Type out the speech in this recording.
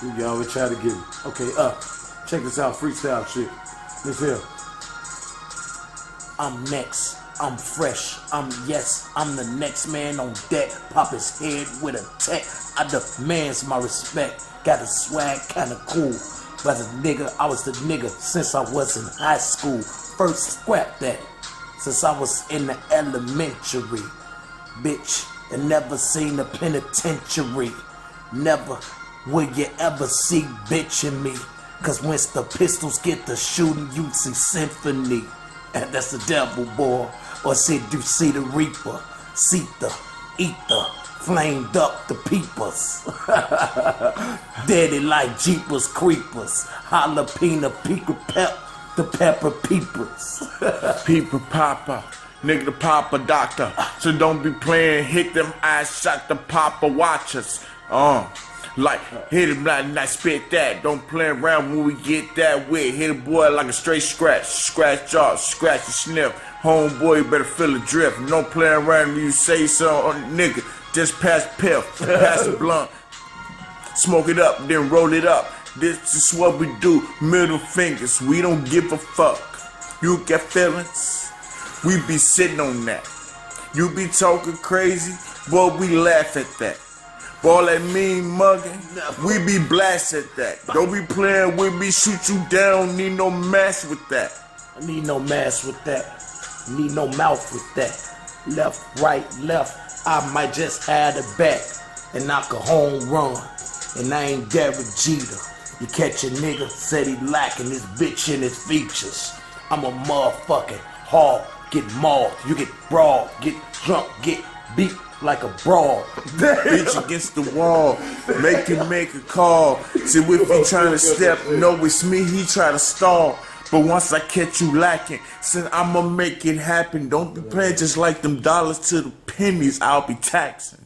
You always try to get me. Okay, check this out, freestyle shit. This here. I'm next. I'm fresh. I'm the next man on deck. Pop his head with a tech. I demands my respect. Got a swag kinda cool. But as a nigga, I was the nigga since I was in high school. First scrap that. Since I was in the elementary. Bitch, and never seen a penitentiary. Never will you ever see bitch in me. Cause once the pistols get to shooting, you see symphony. And that's the devil, boy. Or said you see the reaper. See the ether. Flamed up the peepers. Daddy like Jeepers Creepers. Jalapeno pico pep. The pepper peepers. Peeper popper, nigga the popper doctor. So don't be playing, hit them eyes, shot the popper watchers. Like hit him like I spit that. Don't play around when we get that wet. Hit a boy like a straight scratch. Scratch off, scratch and sniff. Homeboy, you better feel the drift. Don't play around when you say something, nigga. Just pass piff, pass the blunt. Smoke it up, then roll it up. This is what we do, middle fingers, we don't give a fuck. You get feelings, we be sitting on that. You be talking crazy, boy, we laugh at that. Boy, all that mean mugging, we be blast at that. Don't be playing with me, shoot you down, need no mask with that. I need no mask with that, need no mouth with that. Left, right, left, I might just add it back and knock a home run. And I ain't Derek Jeter. You catch a nigga, said he lacking this bitch in his features. I'm a motherfucking hog, get mauled, you get brawl, get drunk, get beat like a brawl. Bitch against the wall, make a call. See if he trying to step, no it's me, he try to stall. But once I catch you lacking, said I'ma make it happen. Don't be playing just like them dollars to the pennies I'll be taxing.